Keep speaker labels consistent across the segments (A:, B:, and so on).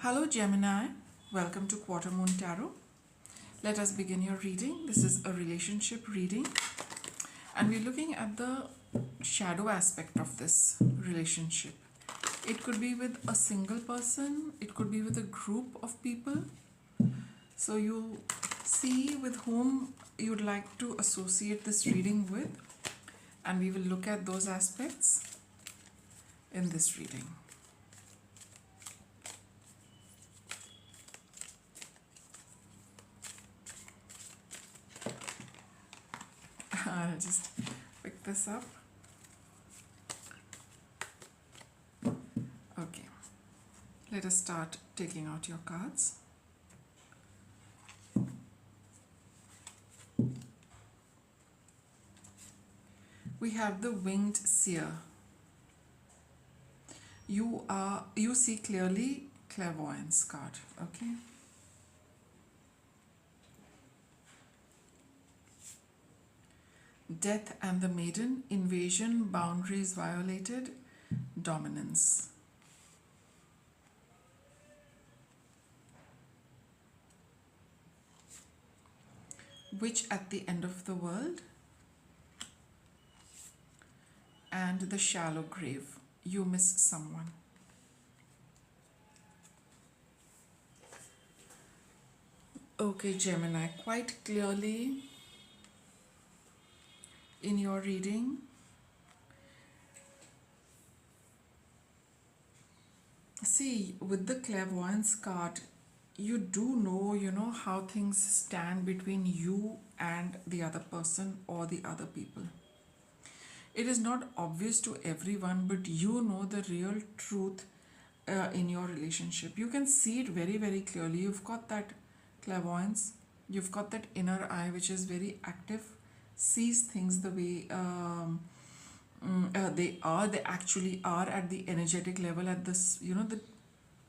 A: Hello Gemini, welcome to Quarter Moon Tarot. Let us begin your reading. This is a relationship reading and we're looking at the shadow aspect of this relationship. It could be with a single person, it could be with a group of people. So you see with whom you'd like to associate this reading with, and we will look at those aspects in this reading. I'll just pick this up. Okay, let us start taking out your cards. We have the Winged Seer. You see clearly, clairvoyance card. Okay. Death and the Maiden, invasion, boundaries violated, dominance. Witch at the end of the world, and the shallow grave, you miss someone. Okay, Gemini, quite clearly in your reading, see, with the clairvoyance card, you do know how things stand between you and the other person or the other people. It is not obvious to everyone, but you know the real truth in your relationship. You can see it very, very clearly. You've got that clairvoyance, you've got that inner eye which is very active, sees things the way they actually are at the energetic level, at this,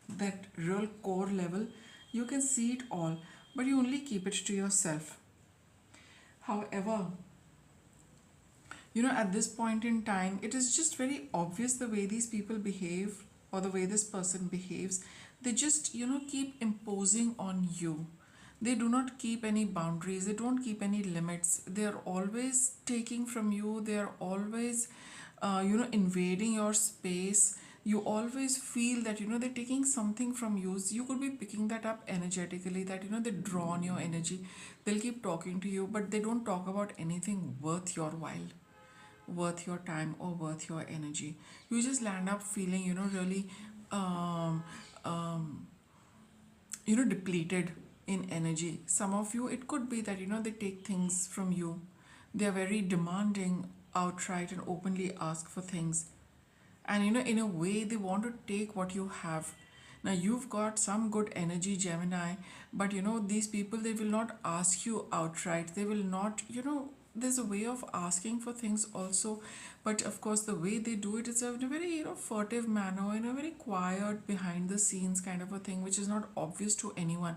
A: that real core level. You can see it all, but you only keep it to yourself. However, at this point in time, it is just very obvious the way these people behave or the way this person behaves. They just, keep imposing on you. They do not keep any boundaries, they don't keep any limits. They are always taking from you, they are always, invading your space. You always feel that, they're taking something from you. So you could be picking that up energetically, that, they draw on your energy. They'll keep talking to you, but they don't talk about anything worth your while, worth your time, or worth your energy. You just land up feeling, really, depleted in energy. Some of you, it could be that, they take things from you. They are very demanding outright and openly ask for things. And, in a way, they want to take what you have. Now, you've got some good energy, Gemini, but, these people, they will not ask you outright. They will not, there's a way of asking for things also, but of course the way they do it is in a very furtive manner, in a very quiet, behind the scenes kind of a thing, which is not obvious to anyone.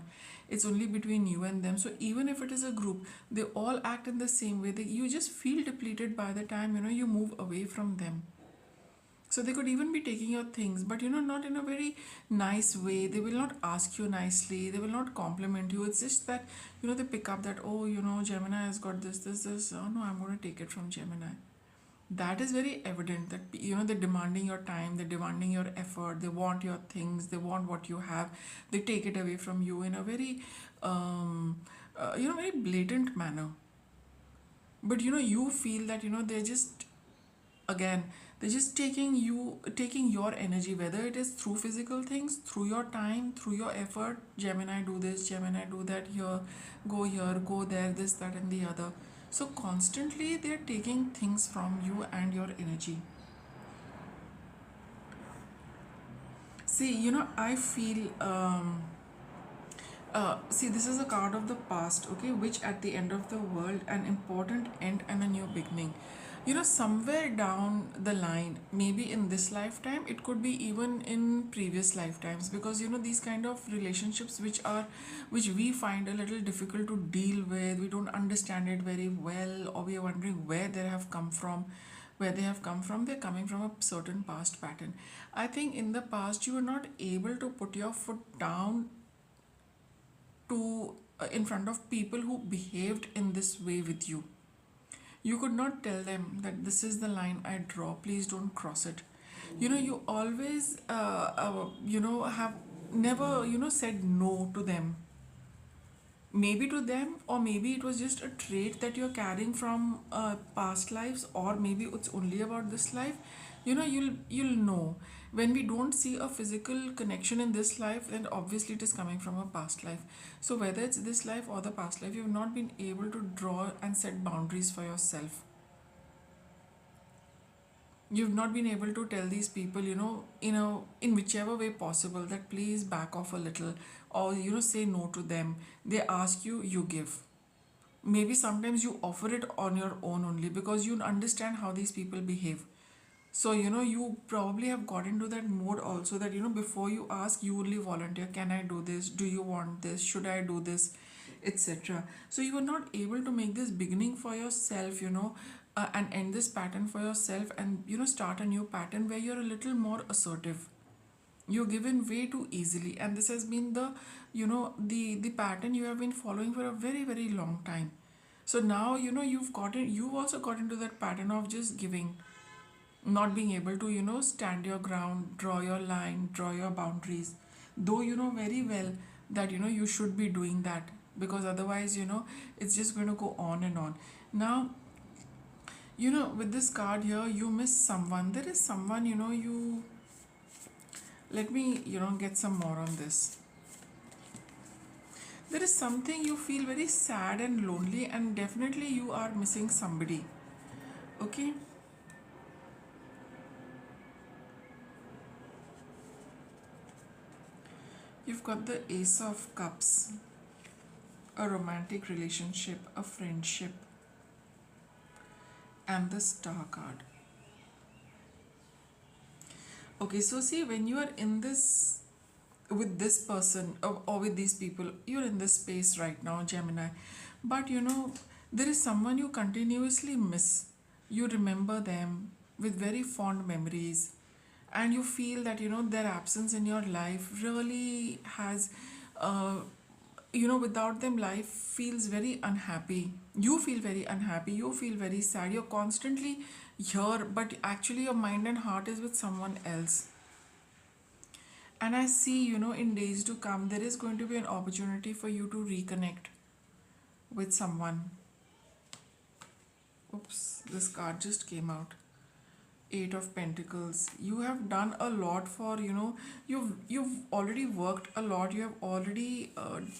A: It's only between you and them. So even if it is a group, they all act in the same way. You just feel depleted by the time you move away from them. So they could even be taking your things, but not in a very nice way. They will not ask you nicely. They will not compliment you. It's just that, they pick up that, oh, Gemini has got this. Oh, no, I'm going to take it from Gemini. That is very evident that, they're demanding your time, they're demanding your effort, they want your things, they want what you have. They take it away from you in a very, very blatant manner. But, you feel that, they're just, again, they're just taking your energy, whether it is through physical things, through your time, through your effort. Gemini do this, Gemini do that, here, go there, this, that, and the other. So constantly they're taking things from you and your energy. See, I feel see, this is a card of the past, okay, which at the end of the world, an important end and a new beginning. Somewhere down the line, maybe in this lifetime, it could be even in previous lifetimes, because these kind of relationships which we find a little difficult to deal with, we don't understand it very well, or we are wondering where they have come from. where they have come from. They're coming from a certain past pattern. I think in the past you were not able to put your foot down to in front of people who behaved in this way with you. You could not tell them that this is the line I draw, please don't cross it. You always have never said no to them, maybe to them, or maybe it was just a trait that you're carrying from past lives, or maybe it's only about this life. You'll know when we don't see a physical connection in this life, then obviously it is coming from a past life. So whether it's this life or the past life, you've not been able to draw and set boundaries for yourself. You've not been able to tell these people, in whichever way possible, that please back off a little, or say no to them. They ask you, you give. Maybe sometimes you offer it on your own only because you understand how these people behave. So you probably have got into that mode also, that before you ask, you only volunteer, can I do this, do you want this, should I do this, etc. So you are not able to make this beginning for yourself, and end this pattern for yourself, and start a new pattern where you're a little more assertive. You're given way too easily, and this has been the pattern you have been following for a very very long time. So now you've also got into that pattern of just giving, not being able to stand your ground, draw your line, draw your boundaries, though you know very well that you should be doing that, because otherwise it's just going to go on and on. Now, with this card here, you miss someone. There is someone, you let me get some more on this. There is something you feel very sad and lonely, and definitely you are missing somebody. Okay. You've got the Ace of Cups, a romantic relationship, a friendship, and the Star card. Okay, so see, when you are in this with this person, or with these people, you're in this space right now, Gemini. But there is someone you continuously miss. You remember them with very fond memories, and you feel that their absence in your life really has without them, life feels very unhappy. You feel very unhappy, you feel very sad, you're constantly here, but actually your mind and heart is with someone else. And I see, in days to come, there is going to be an opportunity for you to reconnect with someone. Oops, this card just came out. Eight of Pentacles. You have done a lot for, you've already worked a lot. You have already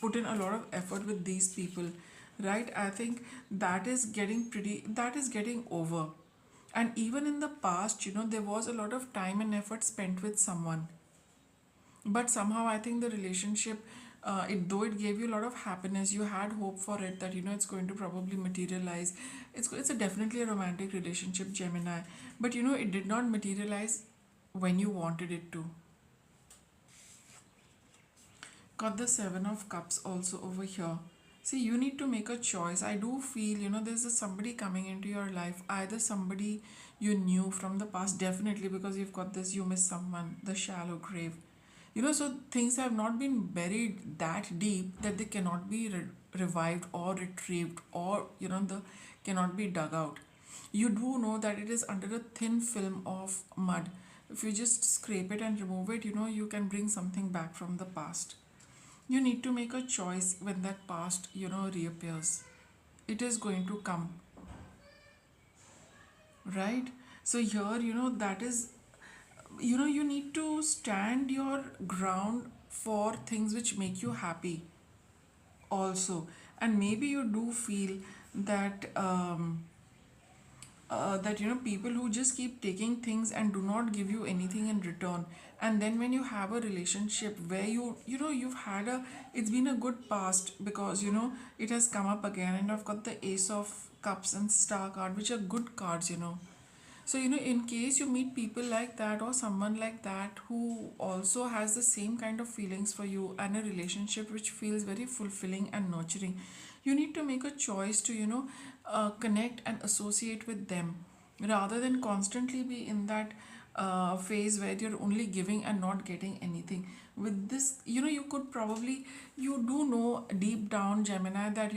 A: put in a lot of effort with these people, right? I think that is getting over. And even in the past, there was a lot of time and effort spent with someone, but somehow I think the relationship, though it gave you a lot of happiness, you had hope for it, that it's going to probably materialize. It's a definitely a romantic relationship, Gemini, but it did not materialize when you wanted it to. Got the Seven of Cups also over here. See, you need to make a choice. I do feel, there's somebody coming into your life, either somebody you knew from the past, definitely, because you've got this, you miss someone, the shallow grave. So things have not been buried that deep that they cannot be revived or retrieved, or, the cannot be dug out. You do know that it is under a thin film of mud. If you just scrape it and remove it, you can bring something back from the past. You need to make a choice when that past, reappears. It is going to come, right? So here, that is, you need to stand your ground for things which make you happy also. And maybe you do feel that people who just keep taking things and do not give you anything in return, and then when you have a relationship where you've had it's been a good past, because it has come up again, and I've got the Ace of Cups and Star card, which are good cards. So in case you meet people like that, or someone like that who also has the same kind of feelings for you, and a relationship which feels very fulfilling and nurturing, you need to make a choice to connect and associate with them. rather than constantly be in that phase where you're only giving and not getting anything. With this, you could probably, you do know deep down, Gemini, that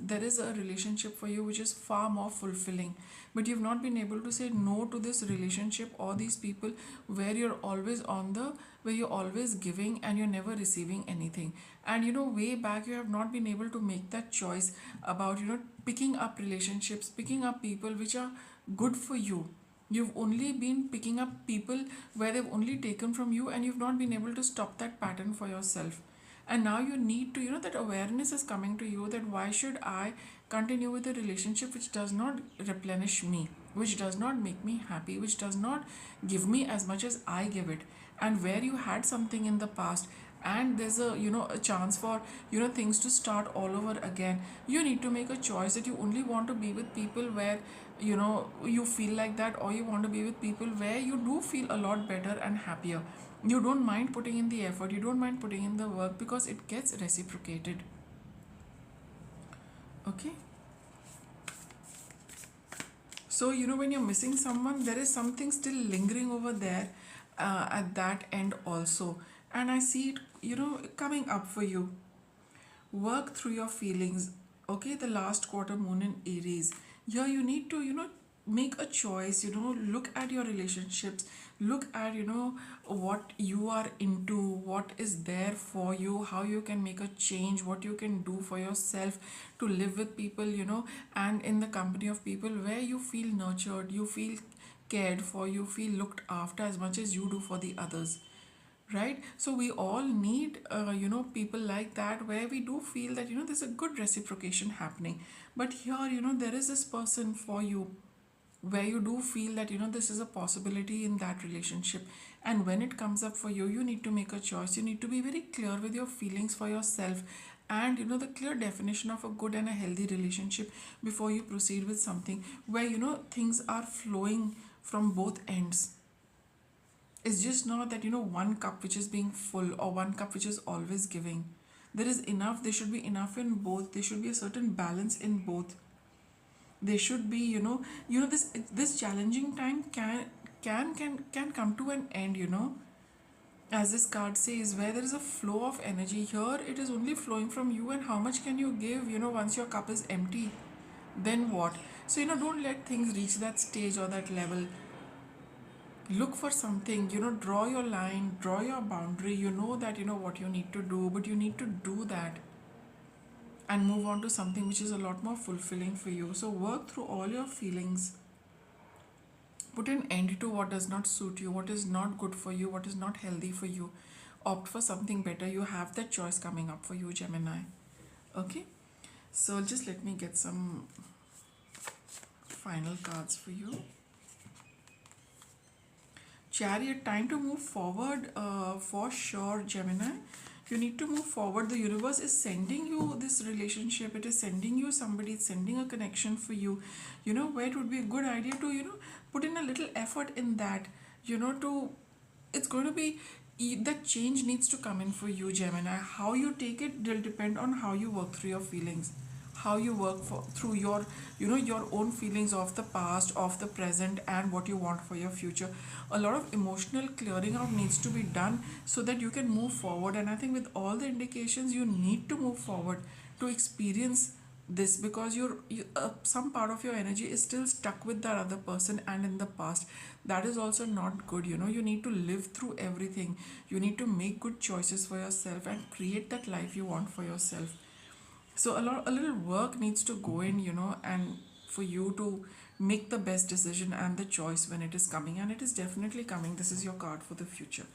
A: there is a relationship for you which is far more fulfilling, but you've not been able to say no to this relationship or these people where you're always where you're always giving and you're never receiving anything. And way back you have not been able to make that choice about picking up relationships, picking up people which are good for you. You've only been picking up people where they've only taken from you, and you've not been able to stop that pattern for yourself. And now you need to, that awareness is coming to you, that why should I continue with a relationship which does not replenish me, which does not make me happy, which does not give me as much as I give it. And where you had something in the past, and there's a chance for things to start all over again, you need to make a choice that you only want to be with people where you feel like that, or you want to be with people where you do feel a lot better and happier. You don't mind putting in the effort, you don't mind putting in the work, because it gets reciprocated. Okay. So when you're missing someone, there is something still lingering over there, at that end also. And I see it coming up for you. Work through your feelings. Okay, the last quarter moon in Aries. Here you need to make a choice. Look at your relationships, look at what you are into, what is there for you, how you can make a change, what you can do for yourself to live with people, and in the company of people where you feel nurtured, you feel cared for, you feel looked after as much as you do for the others. Right? So we all need people like that, where we do feel that there's a good reciprocation happening. But here there is this person for you where you do feel that this is a possibility in that relationship. And when it comes up for you, you need to make a choice, you need to be very clear with your feelings for yourself, and the clear definition of a good and a healthy relationship before you proceed with something where things are flowing from both ends. It's just not that one cup which is being full, or one cup which is always giving. There is enough, there should be enough in both, there should be a certain balance in both. There should be this challenging time can come to an end, as this card says, where there is a flow of energy. Here it is only flowing from you, and how much can you give once your cup is empty? Then what? So don't let things reach that stage or that level. Look for something, draw your line, draw your boundary. You know that what you need to do, but you need to do that and move on to something which is a lot more fulfilling for you. So work through all your feelings, put an end to what does not suit you, what is not good for you, what is not healthy for you. Opt for something better. You have that choice coming up for you, Gemini. Okay, so just let me get some final cards for you. Chariot, time to move forward, for sure, Gemini. You need to move forward. The universe is sending you this relationship, it is sending you somebody, it's sending a connection for you, where it would be a good idea to put in a little effort in that, to it's going to be, that change needs to come in for you, Gemini. How you take it will depend on how you work through your feelings, how you work through your your own feelings of the past, of the present, and what you want for your future. A lot of emotional clearing out needs to be done so that you can move forward. And I think with all the indications, you need to move forward to experience this, because some part of your energy is still stuck with that other person and in the past. That is also not good. You need to live through everything, you need to make good choices for yourself and create that life you want for yourself. So a little work needs to go in, and for you to make the best decision and the choice when it is coming, and it is definitely coming. This is your card for the future.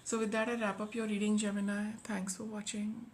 A: So with that, I wrap up your reading, Gemini. Thanks for watching.